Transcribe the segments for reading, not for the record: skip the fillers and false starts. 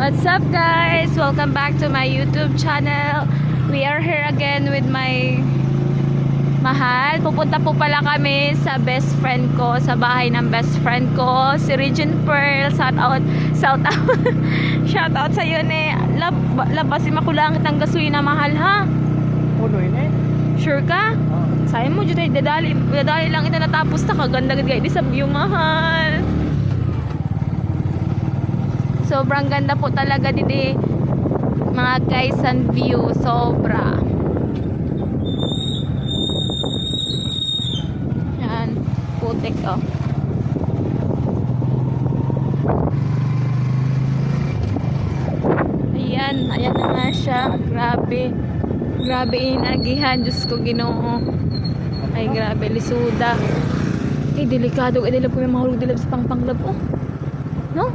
What's up guys? Welcome back to my YouTube channel. We are here again with my mahal. Pupunta po pala kami sa best friend ko, sa bahay ng best friend ko, si Regine Pearl. Shout out. Shout out sa iyo ne. Labasin makulang kitang gasolina mahal ha. Puno yun eh. Sure ka? Sayang mo dito dadali lang ito natapos na kaganda gid sa view mahal. Sobrang ganda po talaga dito mga guys ang view, sobra. Yan, putik oh. Ayan na nga siya. Grabe. Grabe inagihan, Diyos ko Ginoo. Ay grabe, lisuda. Eh, delikado. Eh, dilab ko yung mahulog dilab sa pangpanglab oh. No?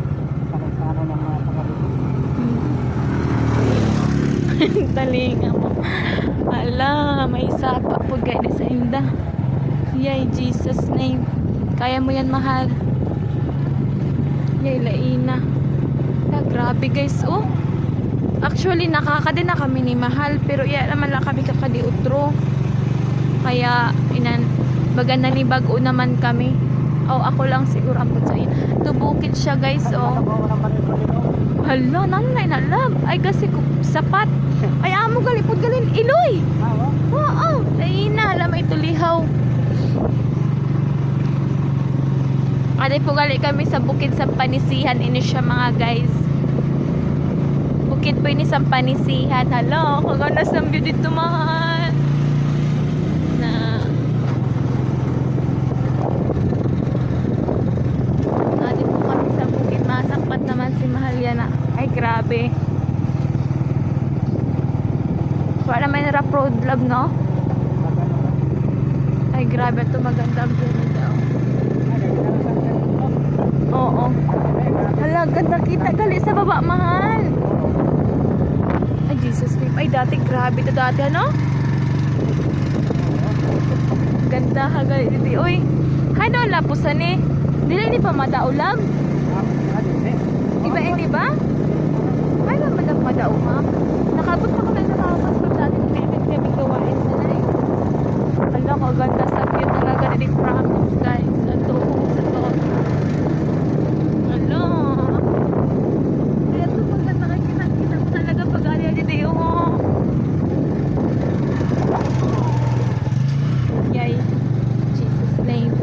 Talinga mo. Ala, may sapa po guys sa inda. Yay, Jesus name. Kaya mo yan, mahal. Yay, laina. Ah, grabe guys, oh. Actually, nakakadi na kami ni mahal. Pero iya naman lang kami kakadi utro. Kaya, baga nalibago naman kami. Oh, ako lang siguro ang sa iyo. Tubukid siya guys, oh. Hala, nanay na love. Ay, kasi sapat. Ay, amo galipod galin. Iloy! Oo, laina. Alam, may tulihaw. Aday po gali kami sa bukid sa Panisihan. Ini siya mga guys. Bukid po ini sa Panisihan. Hala, kaganas ng view dito mahal. Aday po kami sa bukid. Masakpat naman si mahal yan. Ay, grabe. Wala naman yung rough road love, no? Ay, grabe. Ito maganda ang view nito. Oo. Hala, ganda kita. Gali sa baba, mahal. Ay, Jesus name. Ay, dati, grabe ito dati, ano? Ganda ka, gali dito. Uy, ano, lapusan eh. Dili ni pa madaulab? Iba, hindi ba? Ay, naman ang madaumam. Nakabot na kami nakakapas pag dati kami gawain sa na eh. Hala, kaganda sa view talaga na promise guys. Ito, sa to. Hala. Kaya ito pag nakakita ko talaga pag alya dito yung yay. Jesus name.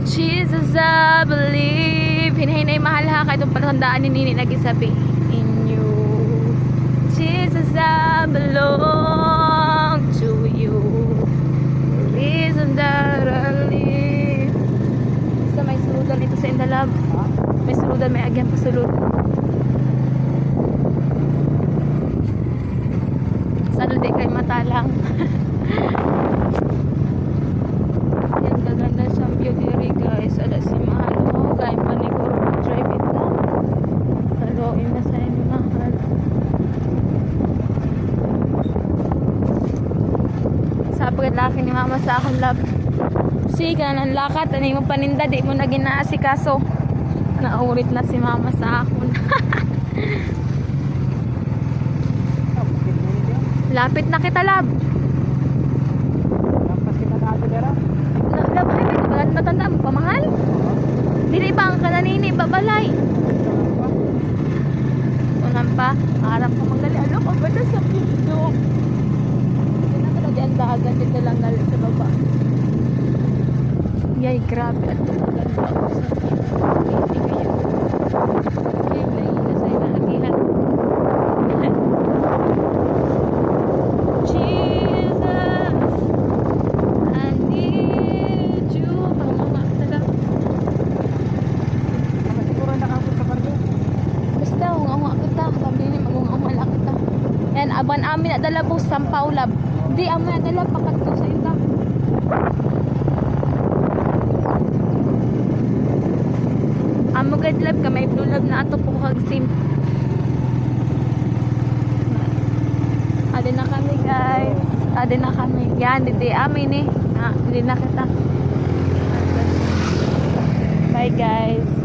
Jesus, I believe. Hinahinay mahal ha. Kahit itong palatandaan ni Nini nagisabi. Jesus, I belong to you. The reason that I live. Basta may suludan dito sa Indalab. May suludan, may agyan pa sulod. Sana di kayo matalang. Yan, gaganda siyang view diri guys. Ada si mahal. Oh, gaya pa ni Guru drive it na. Taluin na sa inyo mahal. Pagkatlaki ni mama sa akong love. Sige, ng lakat. Ano yung paninda, di mo na ginaasikaso. Naurit na si mama sa akon. Lapit na kita, love. Love, ay, may matanda mo, pamahal? Dili ba ang kananini, babalay? Unan pa, harap ko magali. Ano ka ba na sa video? Ang dagat dito lang galit sa baba. Yay, grabe. At maganda ako sa hindi kayo. Yay, laina sa inaagihan. Jesus, I need you. Pangama talaga. Siguro nakapot sa baryo. Basta, hunga-hunga kita. Sabi niya, mag-hunga-hunga kita. Yan, aban amin na dalabos, sampaw lab. Di, amo na dala, pakat ko sa inta. Amo gad lab ka, may blue lab na ato po kag-sim. Adi na kami guys. Adi na kami. Yan, di amin eh. Hindi na kita. Bye guys.